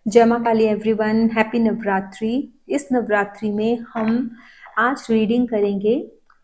जय माँ काली everyone, happy Navratri. इस नवरात्रि में हम आज रीडिंग करेंगे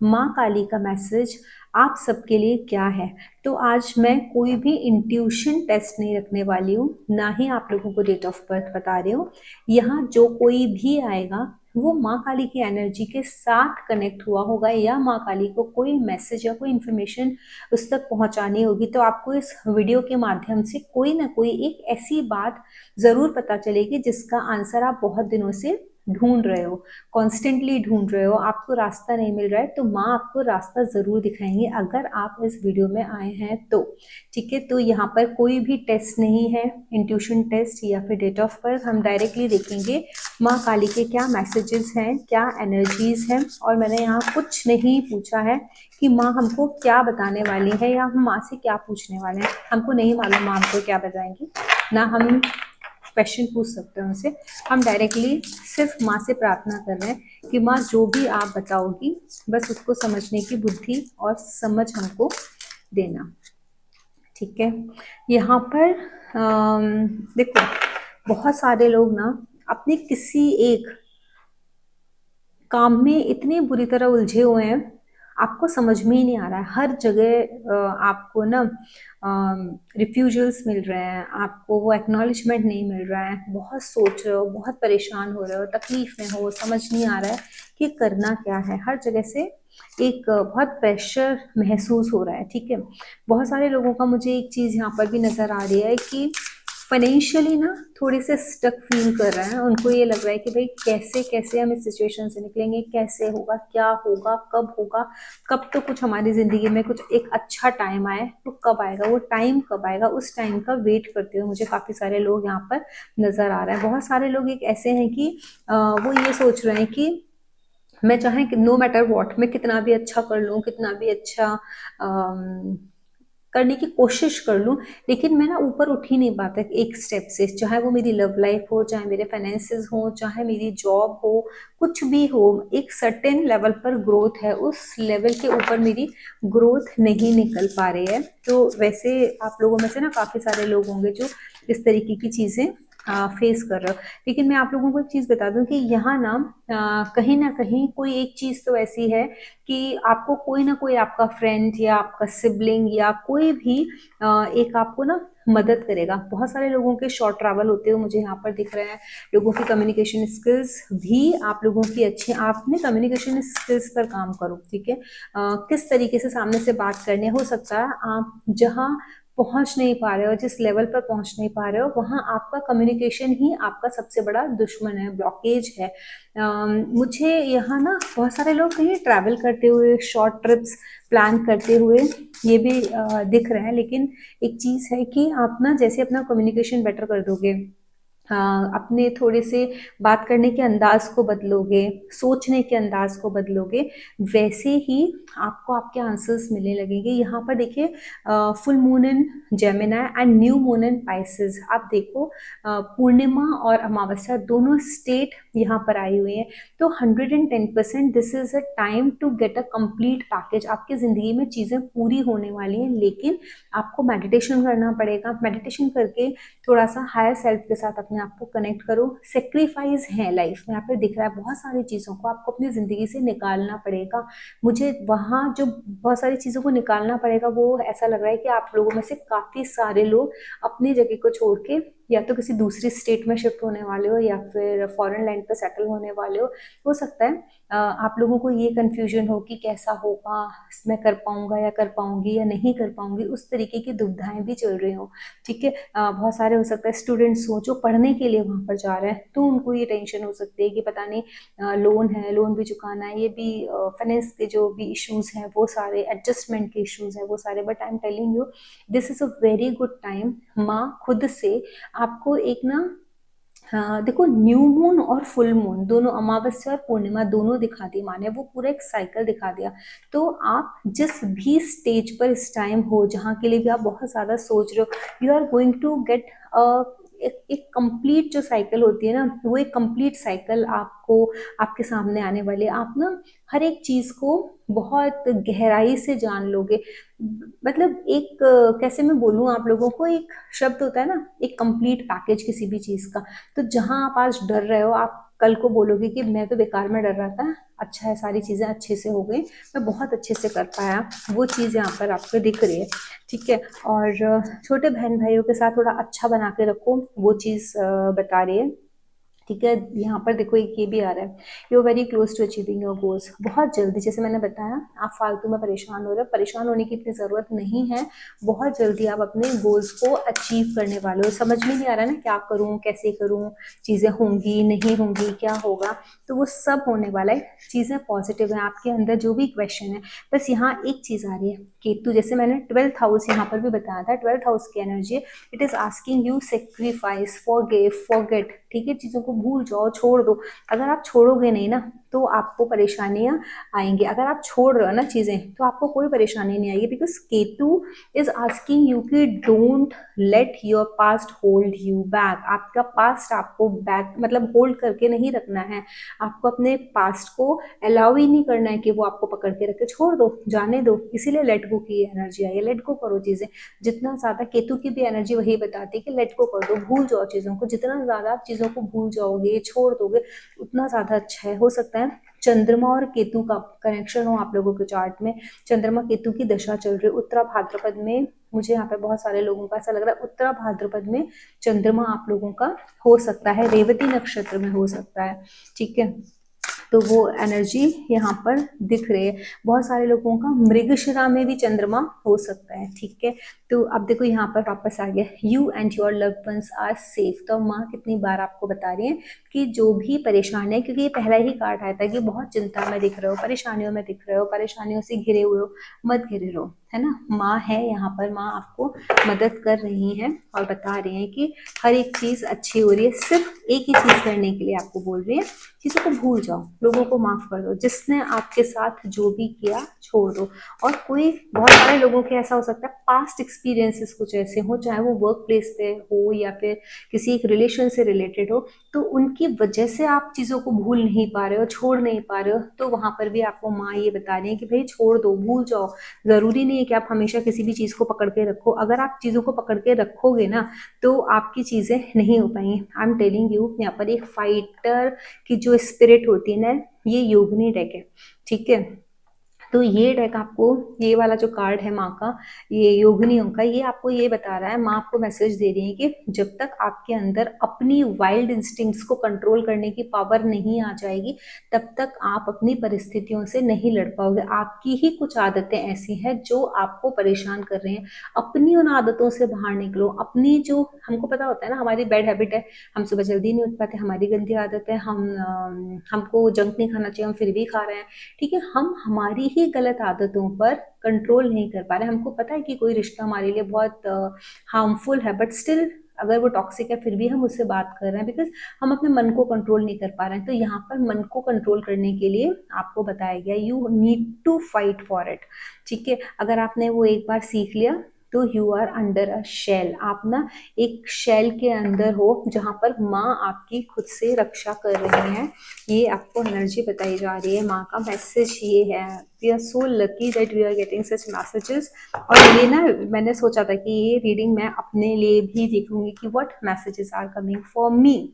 माँ काली का मैसेज आप सबके लिए क्या है। तो आज मैं कोई भी इंट्यूशन टेस्ट नहीं रखने वाली हूँ, ना ही आप लोगों को डेट ऑफ बर्थ बता रही हूँ। यहाँ जो कोई भी आएगा वो माँ काली की एनर्जी के साथ कनेक्ट हुआ होगा या माँ काली को कोई मैसेज या कोई इन्फॉर्मेशन उस तक पहुंचानी होगी। तो आपको इस वीडियो के माध्यम से कोई ना कोई एक ऐसी बात जरूर पता चलेगी जिसका आंसर आप बहुत दिनों से ढूंढ रहे हो, कॉन्स्टेंटली ढूंढ रहे हो, आपको रास्ता नहीं मिल रहा है। तो माँ आपको रास्ता जरूर दिखाएंगे अगर आप इस वीडियो में आए हैं तो। ठीक है, तो यहाँ पर कोई भी टेस्ट नहीं है, इंट्यूशन टेस्ट या फिर डेट ऑफ बर्थ। हम डायरेक्टली देखेंगे माँ काली के क्या मैसेजेस हैं, क्या एनर्जीज हैं। और मैंने यहाँ कुछ नहीं पूछा है कि माँ हमको क्या बताने वाली है या हम माँ से क्या पूछने वाले हैं। हमको नहीं मालूम माँ हमको क्या बताएंगी, ना हम क्वेश्चन पूछ सकते हैं उनसे। हम डायरेक्टली सिर्फ माँ से प्रार्थना कर रहे हैं कि माँ जो भी आप बताओगी बस उसको समझने की बुद्धि और समझ हमको देना। ठीक है, यहाँ पर देखो, बहुत सारे लोग ना अपने किसी एक काम में इतनी बुरी तरह उलझे हुए हैं, आपको समझ में ही नहीं आ रहा है। हर जगह आपको ना रिफ्यूजल्स मिल रहे हैं, आपको वो एक्नॉलेजमेंट नहीं मिल रहा है। बहुत सोच रहे हो, बहुत परेशान हो रहे हो, तकलीफ में हो, समझ नहीं आ रहा है कि करना क्या है। हर जगह से एक बहुत प्रेशर महसूस हो रहा है। ठीक है, बहुत सारे लोगों का मुझे एक चीज़ यहाँ पर भी नज़र आ रही है कि फाइनेंशियली ना थोड़े से स्टक फील कर रहे हैं। उनको ये लग रहा है कि भाई कैसे कैसे हम इस सिचुएशन से निकलेंगे, कैसे होगा, क्या होगा, कब होगा, कब तो कुछ हमारी जिंदगी में कुछ एक अच्छा टाइम आए, तो कब आएगा वो टाइम, कब आएगा, उस टाइम का वेट करते हुए मुझे काफी सारे लोग यहाँ पर नजर आ रहे हैं। बहुत सारे लोग एक ऐसे हैं कि वो ये सोच रहे हैं कि मैं चाहे नो मैटर वॉट, मैं कितना भी अच्छा कर लूँ, कितना भी अच्छा करने की कोशिश कर लूं, लेकिन मैं ना ऊपर उठ ही नहीं पाता एक स्टेप से। चाहे वो मेरी लव लाइफ हो, चाहे मेरे फाइनेंसेस हो, चाहे मेरी जॉब हो, कुछ भी हो, एक सर्टेन लेवल पर ग्रोथ है, उस लेवल के ऊपर मेरी ग्रोथ नहीं निकल पा रही है। तो वैसे आप लोगों में से ना काफी सारे लोग होंगे जो इस तरीके की चीजें फेस कर रहे हो। लेकिन मैं आप लोगों को एक चीज बता दूं कि यहाँ ना कहीं कोई एक चीज तो ऐसी है कि आपको कोई ना कोई आपका फ्रेंड या आपका सिबलिंग या कोई भी एक आपको ना मदद करेगा। बहुत सारे लोगों के शॉर्ट ट्रैवल होते हुए मुझे यहाँ पर दिख रहे हैं। लोगों की कम्युनिकेशन स्किल्स भी आप लोगों की अच्छी, आप अपने कम्युनिकेशन स्किल्स पर काम करो। ठीक है, किस तरीके से सामने से बात करनी है। हो सकता है आप जहाँ पहुंच नहीं पा रहे हो, जिस लेवल पर पहुंच नहीं पा रहे हो, वहां आपका कम्युनिकेशन ही आपका सबसे बड़ा दुश्मन है, ब्लॉकेज है। मुझे यहाँ ना बहुत सारे लोग कहीं ट्रैवल करते हुए, शॉर्ट ट्रिप्स प्लान करते हुए ये भी दिख रहे हैं। लेकिन एक चीज है कि आप ना जैसे अपना कम्युनिकेशन बेटर कर दोगे, अपने थोड़े से बात करने के अंदाज को बदलोगे, सोचने के अंदाज को बदलोगे, वैसे ही आपको आपके आंसर्स मिलने लगेंगे। यहाँ पर देखिए, full moon in Gemini and new moon in Pisces. आप देखो, पूर्णिमा और अमावस्या दोनों स्टेट यहाँ पर आई हुई है। तो 110% this is a time to get a complete package. आपकी जिंदगी में चीजें पूरी होने वाली हैं, लेकिन आपको मेडिटेशन करना पड़ेगा। मेडिटेशन करके थोड़ा सा हायर सेल्फ के साथ अपने आप को कनेक्ट करो। सेक्रीफाइस है लाइफ में, यहाँ पे दिख रहा है बहुत सारी चीज़ों को आपको अपनी ज़िंदगी से निकालना पड़ेगा। मुझे वहाँ जो बहुत सारी चीज़ों को निकालना पड़ेगा, वो ऐसा लग रहा है कि आप लोगों में से काफ़ी सारे लोग अपनी जगह को छोड़ के या तो किसी दूसरी स्टेट में शिफ्ट होने वाले हो या फिर फॉरेन लैंड पर सेटल होने वाले हो सकता है आप लोगों को ये कंफ्यूजन हो कि कैसा होगा, मैं कर पाऊंगा या कर पाऊंगी या नहीं कर पाऊंगी, उस तरीके की दुविधाएं भी चल रही हो। ठीक है, बहुत सारे हो सकता है स्टूडेंट्स हो जो पढ़ने के लिए वहां पर जा रहे हैं, तो उनको ये टेंशन हो सकती है कि पता नहीं लोन है, लोन भी चुकाना है, ये भी फाइनेंस के जो भी इश्यूज हैं, वो सारे एडजस्टमेंट के इश्यूज हैं, वो सारे। But I am telling you this is a very good time. माँ खुद से आपको एक ना, हाँ देखो, न्यू मून और फुल मून दोनों, अमावस्या और पूर्णिमा दोनों दिखा दी माने, वो पूरा एक साइकिल दिखा दिया। तो आप जिस भी स्टेज पर इस टाइम हो, जहाँ के लिए भी आप बहुत ज्यादा सोच रहे हो, you are going to get एक कंप्लीट जो साइकिल होती है ना, वो एक कंप्लीट साइकिल आपको आपके सामने आने वाली है। आप ना हर एक चीज को बहुत गहराई से जान लोगे। मतलब एक कैसे मैं बोलूँ आप लोगों को, एक शब्द होता है ना, एक कंप्लीट पैकेज किसी भी चीज का। तो जहां आप आज डर रहे हो, आप कल को बोलोगे कि मैं तो बेकार में डर रहा था, अच्छा है सारी चीजें अच्छे से हो गई, मैं बहुत अच्छे से कर पाया। वो चीज यहाँ पर आपको दिख रही है, ठीक है। और छोटे बहन भाइयों के साथ थोड़ा अच्छा बना के रखो, वो चीज बता रही है, ठीक है। यहाँ पर देखो एक ये भी आ रहा है, you are very close to achieving your goals. बहुत जल्दी, जैसे मैंने बताया, आप फालतू में परेशान हो रहे हो, परेशान होने की इतनी ज़रूरत नहीं है। बहुत जल्दी आप अपने गोल्स को अचीव करने वाले हो। समझ में नहीं आ रहा ना क्या करूँ, कैसे करूँ, चीज़ें होंगी नहीं होंगी, क्या होगा, तो वो सब होने वाला है। चीज़ें पॉजिटिव हैं आपके अंदर, जो भी क्वेश्चन है। बस यहाँ एक चीज़ आ रही है, केतु, जैसे मैंने 12th हाउस यहाँ पर भी बताया था, 12th हाउस की energy, it is asking you sacrifice, forgive, forget, ठीक है। चीजों को भूल जाओ, छोड़ दो। अगर आप छोड़ोगे नहीं ना, तो आपको परेशानियां आएंगी। अगर आप छोड़ रहे हो ना चीजें, तो आपको कोई परेशानी नहीं आएगी, because Ketu is asking you कि don't let your past hold you back. आपका पास्ट आपको बैक मतलब होल्ड करके नहीं रखना है। आपको अपने पास्ट को अलाउ ही नहीं करना है कि वो आपको पकड़ के रखे। छोड़ दो, जाने दो, इसीलिए लेट गो की एनर्जी आई है। लेट गो करो चीजें। जितना ज्यादा, केतु की भी एनर्जी वही बताती है कि लेट गो कर दो, भूल जाओ चीजों को। जितना ज्यादा आप चीजों को भूल जाओगे, छोड़ दोगे, उतना ज्यादा अच्छा है। हो सकता है चंद्रमा और केतु का कनेक्शन हो आप लोगों के चार्ट में। चंद्रमा केतु की दशा चल रही है उत्तरा भाद्रपद में। मुझे यहाँ पे बहुत सारे लोगों का ऐसा लग रहा है उत्तरा भाद्रपद में चंद्रमा आप लोगों का हो सकता है, रेवती नक्षत्र में हो सकता है, ठीक है। तो वो एनर्जी यहाँ पर दिख रही है। बहुत सारे लोगों का मृगशिरा में भी चंद्रमा हो सकता है, ठीक है। तो अब देखो यहाँ पर वापस आ गया, you and your loved ones are safe. तो माँ कितनी बार आपको बता रही है कि जो भी परेशानी है, क्योंकि ये पहला ही कार्ड आया था कि बहुत चिंता में दिख रहे हो, परेशानियों में दिख रहे हो, परेशानियों से घिरे हुए हो, मत घिरे रहो, है ना। माँ है यहाँ पर, माँ आपको मदद कर रही हैं और बता रही हैं कि हर एक चीज अच्छी हो रही है। सिर्फ एक ही चीज करने के लिए आपको बोल रही है, चीजों को भूल जाओ, लोगों को माफ कर दो, जिसने आपके साथ जो भी किया छोड़ दो। और कोई, बहुत सारे लोगों के ऐसा हो सकता है पास्ट एक्सपीरियंसेस कुछ ऐसे हो, चाहे वो वर्क प्लेस पे हो या फिर किसी एक रिलेशन से रिलेटेड हो, तो उनकी वजह से आप चीजों को भूल नहीं पा रहे हो, छोड़ नहीं पा रहे हो। तो वहां पर भी आपको माँ ये बता रही है कि भाई छोड़ दो, भूल जाओ। जरूरी नहीं है कि आप हमेशा किसी भी चीज को पकड़ के रखो। अगर आप चीजों को पकड़ के रखोगे ना, तो आपकी चीजें नहीं हो पाएंगी। आई एम टेलिंग यू, यहाँ पर एक फाइटर की जो स्पिरिट होती है ना, ये योगिनी डेक है, ठीक है। तो ये डेक आपको, ये वाला जो कार्ड है माँ का, ये योगिनियों का, ये आपको ये बता रहा है, माँ आपको मैसेज दे रही है कि जब तक आपके अंदर अपनी वाइल्ड इंस्टिंक्ट्स को कंट्रोल करने की पावर नहीं आ जाएगी, तब तक आप अपनी परिस्थितियों से नहीं लड़ पाओगे। आपकी ही कुछ आदतें ऐसी हैं जो आपको परेशान कर रही हैं। अपनी उन आदतों से बाहर निकलो। अपनी जो, हमको पता होता है ना हमारी बैड हैबिट है, हम सुबह जल्दी नहीं उठ पाते, हमारी गंदी आदत है, हमको जंक नहीं खाना चाहिए, हम फिर भी खा रहे हैं, ठीक है। हम हमारी ही गलत आदतों पर कंट्रोल नहीं कर पा रहे। हमको पता है कि कोई रिश्ता हमारे लिए बहुत हार्मफुल है, बट स्टिल अगर वो टॉक्सिक है फिर भी हम उससे बात कर रहे हैं, बिकॉज हम अपने मन को कंट्रोल नहीं कर पा रहे हैं। तो यहाँ पर मन को कंट्रोल करने के लिए आपको बताया गया, you need to fight for it, ठीक है। अगर आपने वो एक बार सीख लिया, तो you are under a shell. आप ना एक शेल के अंदर हो, जहां पर माँ आपकी खुद से रक्षा कर रही है। ये आपको एनर्जी बताई जा रही है, माँ का मैसेज ये है। We are so lucky that we are getting such messages. और ये ना, मैंने सोचा था कि ये रीडिंग मैं अपने लिए भी देखूंगी कि what messages are coming for me.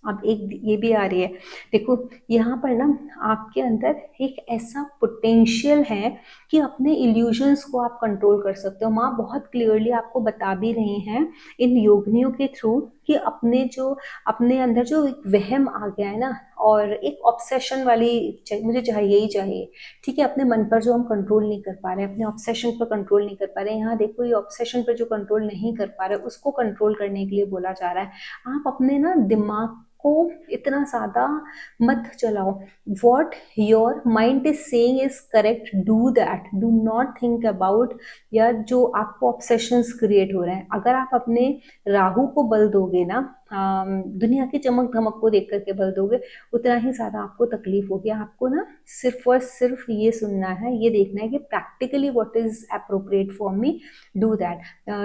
अब एक ये भी आ रही है, देखो यहाँ पर ना आपके अंदर एक ऐसा पोटेंशियल है कि अपने इल्यूजन्स को आप कंट्रोल कर सकते हो। माँ बहुत क्लियरली आपको बता भी रही हैं इन योगनियों के थ्रू कि अपने अंदर जो एक वहम आ गया है ना, और एक ऑब्सेशन वाली, मुझे चाहिए ही चाहिए, ठीक है। अपने मन पर जो हम कंट्रोल नहीं कर पा रहे, अपने ऑब्सेशन पर कंट्रोल नहीं कर पा रहे, यहाँ देखो ये ऑब्सेशन पर जो कंट्रोल नहीं कर पा रहे, उसको कंट्रोल करने के लिए बोला जा रहा है। आप अपने ना दिमाग को इतना ज़्यादा मत चलाओ। What your mind is saying is correct, do that, do not think about या जो आपको ऑब्सेशंस क्रिएट हो रहे हैं। अगर आप अपने राहु को बल दोगे ना, दुनिया की चमक धमक को देख करके बल दोगे, उतना ही ज़्यादा आपको तकलीफ होगी। आपको ना सिर्फ और सिर्फ ये सुनना है, ये देखना है कि practically what is appropriate for me, do that.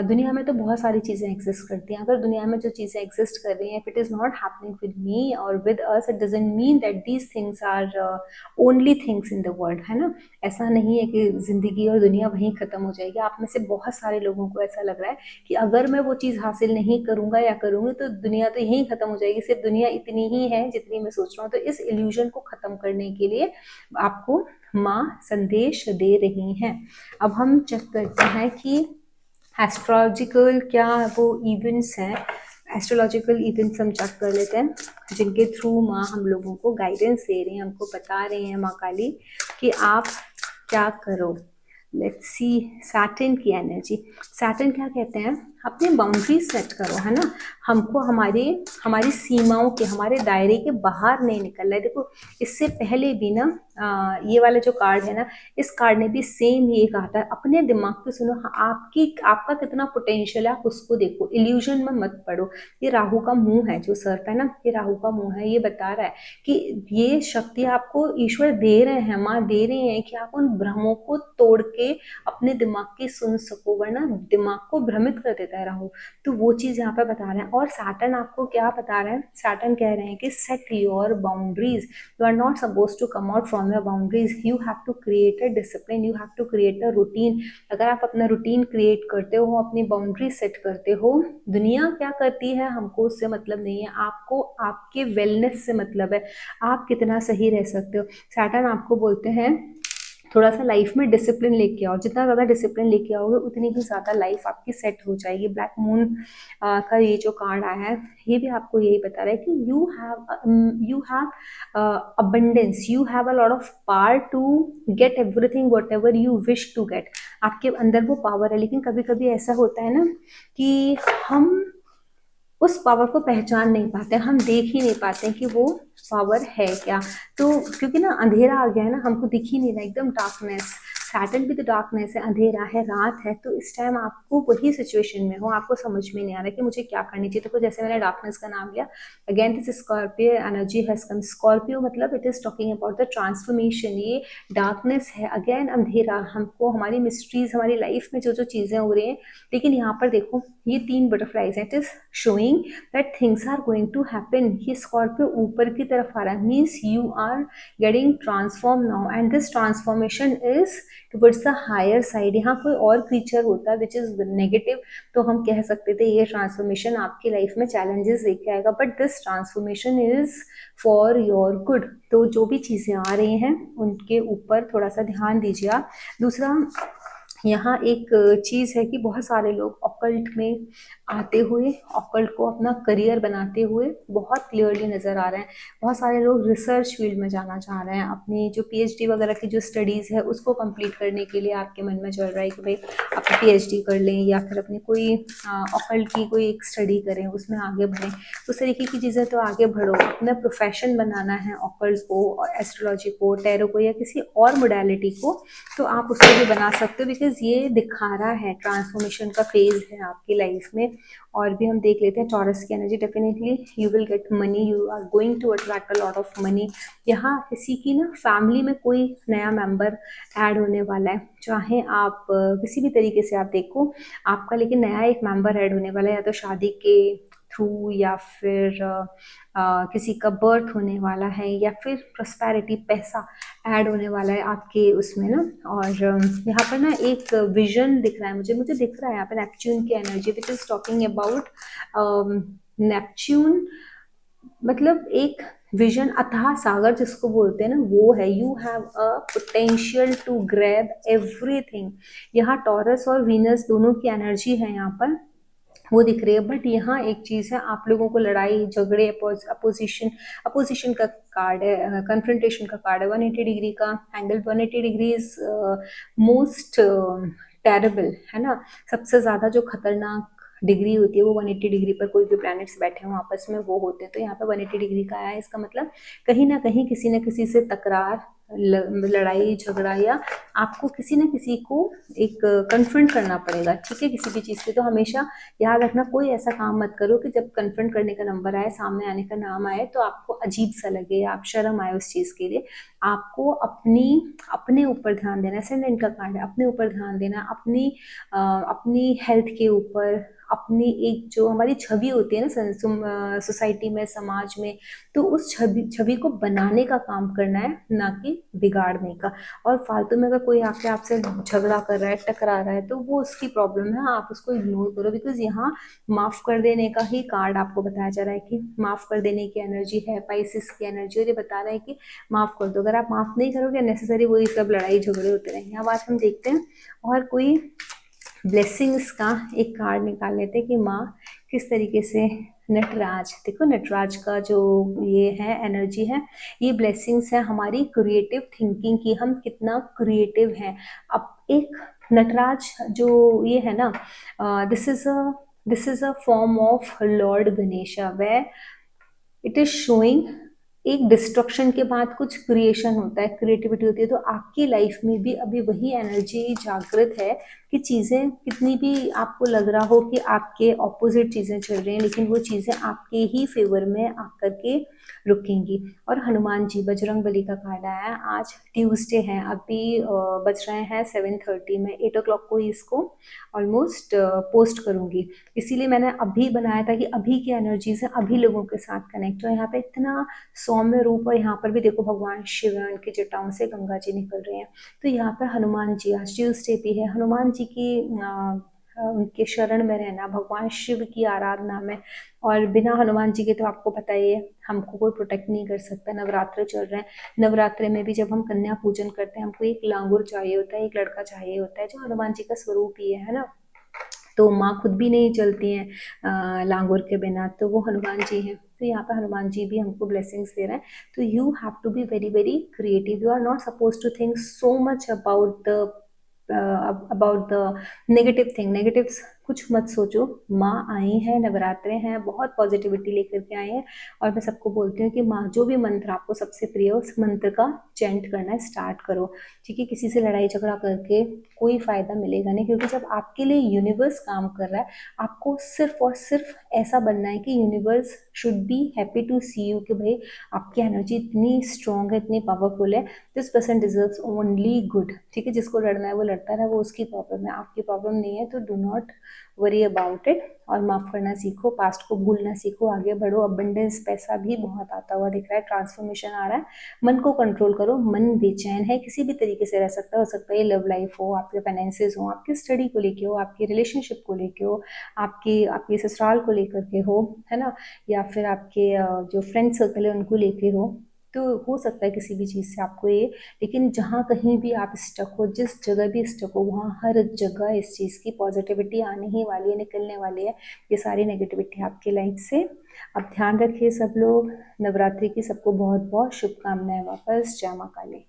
दुनिया में तो बहुत सारी चीज़ें एग्जिस्ट करती हैं। अगर दुनिया में जो चीज़ें एग्जिस्ट कर रही हैं, if it is not happening with me और with us, it doesn't mean that these things are only things in the world, है ना। ऐसा नहीं है कि जिंदगी और दुनिया वहीं खत्म हो जाएगी। आप में से बहुत सारे लोगों को ऐसा लग रहा है कि अगर मैं वो चीज़ हासिल नहीं करूंगा या करूंगी तो दुनिया तो यहीं खत्म हो जाएगी, सिर्फ दुनिया इतनी ही है जितनी मैं सोच रहा हूँ। तो इस इल्यूजन को खत्म करने के लिए आपको माँ संदेश दे रही हैं। अब हम चेक करते हैं कि एस्ट्रोलॉजिकल क्या वो इवेंट्स हैं, एस्ट्रोलॉजिकल इवेंट्स हम चेक कर लेते हैं जिनके थ्रू माँ हम लोगों को गाइडेंस दे रही हैं, हमको बता रही हैं माँ काली कि आप क्या करो। लेट्स सी सैटर्न की एनर्जी। सैटर्न क्या कहते हैं, अपने बाउंड्री सेट करो, है ना। हमको हमारी सीमाओं के, हमारे दायरे के बाहर नहीं निकलना है। देखो इससे पहले भी ना ये वाला जो कार्ड है ना, इस कार्ड ने भी सेम ये कहा था, अपने दिमाग को सुनो। आपका कितना पोटेंशियल है आप उसको देखो, इल्यूजन में मत पड़ो। ये राहु का मुंह है जो सर पे ना, ये राहु का मुंह है। ये बता रहा है कि ये शक्ति आपको ईश्वर दे रहे हैं, माँ दे रही है कि आप उन भ्रमों को तोड़ के अपने दिमाग की सुन सको, वरना दिमाग को भ्रमित कर देता है राहु। तो वो चीज यहाँ पे बता रहे हैं। और सैटर्न आपको क्या बता रहे हैं, सैटर्न कह रहे हैं कि set your boundaries, you are not suppose to come out from your boundaries, you have to create a discipline, you have to create a routine. अगर आप अपना रूटीन क्रिएट करते हो, अपनी बाउंड्री सेट करते हो, दुनिया क्या करती है हमको उससे मतलब नहीं है, आपको आपके वेलनेस से मतलब है, आप कितना सही रह सकते हो। सैटर्न आपको बोलते हैं थोड़ा सा लाइफ में डिसिप्लिन लेके आओ, जितना ज़्यादा डिसिप्लिन लेके आओगे उतनी ही ज़्यादा लाइफ आपकी सेट हो जाएगी। ब्लैक मून का ये जो कार्ड आया है, ये भी आपको यही बता रहा है कि you have abundance, you have a lot of power to get everything what ever you wish to get. आपके अंदर वो पावर है, लेकिन कभी कभी ऐसा होता है ना कि हम उस पावर को पहचान नहीं पाते, हम देख ही नहीं पाते कि वो पावर है क्या। तो क्योंकि ना अंधेरा आ गया है ना, हमको दिख ही नहीं रहा, एकदम डार्कनेस। सैटर्न भी तो डार्कनेस है, अंधेरा है, रात है। तो इस टाइम आपको वही सिचुएशन में हो, आपको समझ में नहीं आ रहा कि मुझे क्या करनी चाहिए। तो जैसे मैंने डार्कनेस का नाम लिया, again this Scorpio energy has come. Scorpio मतलब it is talking about the transformation. ये डार्कनेस है, अगेन अंधेरा, हमको हमारी मिस्ट्रीज, हमारी लाइफ में जो जो चीजें हो रही हैं। लेकिन यहाँ पर देखो ये 3 बटरफ्लाइज हैं, it is showing that things are going to happen. ये स्कॉर्पियो ऊपर की तरफ आ रहा है, means you are getting transform now and this transformation is towards the higher side. यहाँ कोई और क्रीचर होता विच इज नेगेटिव तो हम कह सकते थे ये ट्रांसफॉर्मेशन आपकी लाइफ में चैलेंजेस लेके आएगा, but this transformation is for your good. तो जो भी चीजें आ रही हैं उनके ऊपर थोड़ा सा ध्यान दीजिए आप। दूसरा यहाँ एक चीज़ है कि बहुत सारे लोग ऑकल्ट में आते हुए, ऑकल्ट को अपना करियर बनाते हुए बहुत क्लियरली नज़र आ रहे हैं। बहुत सारे लोग रिसर्च फील्ड में जाना चाह रहे हैं, अपनी जो पीएचडी वगैरह की जो स्टडीज़ है उसको कंप्लीट करने के लिए आपके मन में चल रहा है कि भाई आप पीएचडी कर लें या फिर अपनी कोई ऑकल्ट की कोई एक स्टडी करें, उसमें आगे बढ़ें। उस तरीके की चीज़ें तो आगे बढ़ो, अपना प्रोफेशन बनाना है ऑकल्ट को, एस्ट्रोलॉजी को, टैरो को या किसी और मोडालिटी को, तो आप उसको भी बना सकते हो, बिकॉज ये दिखा रहा है ट्रांसफॉर्मेशन का फेज है आपकी लाइफ में। और भी हम देख लेते हैं टॉरस की energy. Definitely you will get money, you are going to attract a lot of money. यहाँ किसी की ना फैमिली में कोई नया मेंबर ऐड होने वाला है, चाहे आप किसी भी तरीके से आप देखो आपका, लेकिन नया एक मेंबर ऐड होने वाला है, या तो शादी के थ्रू या फिर किसी का बर्थ होने वाला है या फिर प्रॉस्पेरिटी, पैसा ऐड होने वाला है आपके उसमें ना। और यहाँ पर ना एक विजन दिख रहा है मुझे दिख रहा है यहाँ पे नेपच्यून की energy which is talking about Neptune, मतलब एक विजन, अथाह सागर जिसको बोलते हैं ना, वो है। You have a potential to grab everything. यहाँ टॉरस और वीनस दोनों की एनर्जी है यहाँ पर, वो दिख रही है। बट यहाँ एक चीज़ है, आप लोगों को लड़ाई झगड़े, अपोजिशन का कार्ड है, कन्फ्रंटेशन का कार्ड है। 180 डिग्री का angle, 180 degree is most terrible, है ना। सबसे ज़्यादा जो खतरनाक डिग्री होती है वो 180 डिग्री पर कोई भी प्लैनेट्स बैठे हों आपस में वो होते हैं। तो यहाँ पे 180 डिग्री का आया है, इसका मतलब कहीं ना कहीं किसी न किसी से तकरार, लड़ाई झगड़ा, या आपको किसी न किसी को एक कन्फ्रंट करना पड़ेगा, ठीक है, किसी भी चीज़ पे। तो हमेशा याद रखना, कोई ऐसा काम मत करो कि जब कन्फ्रंट करने का नंबर आए, सामने आने का नाम आए, तो आपको अजीब सा लगे या आप शर्म आए उस चीज़ के लिए। आपको अपने ऊपर ध्यान देना, असेंडेंट का कार्ड है, अपने ऊपर ध्यान देना, अपनी हेल्थ के ऊपर, अपनी एक जो हमारी छवि होती है ना सोसाइटी में, समाज में, तो उस छवि को बनाने का काम करना है, ना कि बिगाड़ने का। और फालतू में अगर कोई आके आपसे झगड़ा कर रहा है, टकरा रहा है, तो वो उसकी प्रॉब्लम है, आप उसको इग्नोर करो। बिकॉज यहाँ माफ कर देने का ही कार्ड आपको बताया जा रहा है कि माफ कर देने की एनर्जी है, पाइसिस की एनर्जी, और ये बता रहा है कि माफ कर दो। अगर आप माफ नहीं करोगे, नेसेसरी वही सब लड़ाई झगड़े होते रहेंगे। अब आज हम देखते हैं और कोई ब्लेसिंग्स का एक कार्ड निकाल लेते हैं कि माँ किस तरीके से नटराज, देखो नटराज का जो ये है एनर्जी है, ये ब्लेसिंग्स है हमारी क्रिएटिव थिंकिंग की, हम कितना क्रिएटिव हैं। अब एक नटराज जो ये है ना, this is a form of Lord Ganesha, way it is showing एक डिस्ट्रक्शन के बाद कुछ क्रिएशन होता है, क्रिएटिविटी होती है। तो आपकी लाइफ में भी अभी वही एनर्जी जागृत है कि चीज़ें कितनी भी आपको लग रहा हो कि आपके ऑपोजिट चीज़ें चल रही हैं, लेकिन वो चीज़ें आपके ही फेवर में आकर के रुकेंगी। और हनुमान जी, बजरंग बली का कार्ड आया है। आज ट्यूसडे है, अभी बज रहे हैं 7:30, में 8 o'clock को ही इसको ऑलमोस्ट पोस्ट करूंगी। इसीलिए मैंने अभी बनाया था कि अभी की एनर्जी से अभी लोगों के साथ कनेक्ट हो। यहाँ पे इतना सौम्य रूप, और यहाँ पर भी देखो भगवान शिव की जटाओं से गंगा जी निकल रहे हैं। तो यहाँ पर हनुमान जी, आज ट्यूसडे भी है, हनुमान जी की उनके शरण में रहना, भगवान शिव की आराधना में। और बिना हनुमान जी के तो आपको पता ही है हमको कोई प्रोटेक्ट नहीं कर सकता। नवरात्र चल रहे हैं, नवरात्रे में भी जब हम कन्या पूजन करते हैं, हमको एक लांगुर चाहिए होता है, एक लड़का चाहिए होता है, जो हनुमान जी का स्वरूप ही है ना। तो माँ खुद भी नहीं चलती हैं लांगुर के बिना, तो वो हनुमान जी हैं। तो यहाँ पे हनुमान जी भी हमको ब्लेसिंग्स दे रहे हैं। तो you have to be very very creative, you are not suppose to think so much about the negative thing, negatives कुछ मत सोचो। माँ आई हैं, नवरात्रे हैं, बहुत पॉजिटिविटी लेकर के आए हैं। और मैं सबको बोलती हूँ कि माँ जो भी मंत्र आपको सबसे प्रिय हो, उस मंत्र का चैंट करना स्टार्ट करो, ठीक है। किसी से लड़ाई झगड़ा करके कोई फायदा मिलेगा नहीं, क्योंकि जब आपके लिए यूनिवर्स काम कर रहा है, आपको सिर्फ और सिर्फ ऐसा बनना है कि universe should be happy to see you, कि भाई आपकी एनर्जी इतनी स्ट्रांग है, इतनी पावरफुल है, this person deserves only good, ठीक है। जिसको लड़ना है वो लड़ता रहे, वो उसकी प्रॉब्लम है, आपकी प्रॉब्लम नहीं है। तो do not worry about it, और माफ करना सीखो, पास्ट को भूलना सीखो, आगे बढ़ो। अबंडेंस, पैसा भी बहुत आता हुआ दिख रहा है, ट्रांसफॉर्मेशन आ रहा है। मन को कंट्रोल करो, मन बेचैन है, किसी भी तरीके से रह सकता है, हो सकता है लव लाइफ हो, आपके फाइनेंसेस हो, आपकी स्टडी को लेके हो, आपकी रिलेशनशिप को लेके हो, आपकी आपकी ससुराल को लेकर के हो, है ना, या फिर आपके जो फ्रेंड सर्कल है उनको लेके हो। तो हो सकता है किसी भी चीज़ से आपको ये, लेकिन जहाँ कहीं भी आप स्टक हो, जिस जगह भी स्टक हो, वहाँ हर जगह इस चीज़ की पॉजिटिविटी आने ही वाली है, निकलने वाली है ये सारी नेगेटिविटी आपकी लाइफ से। अब ध्यान रखिए सब लोग, नवरात्रि की सबको बहुत बहुत शुभकामनाएं। वापस जय मां काली।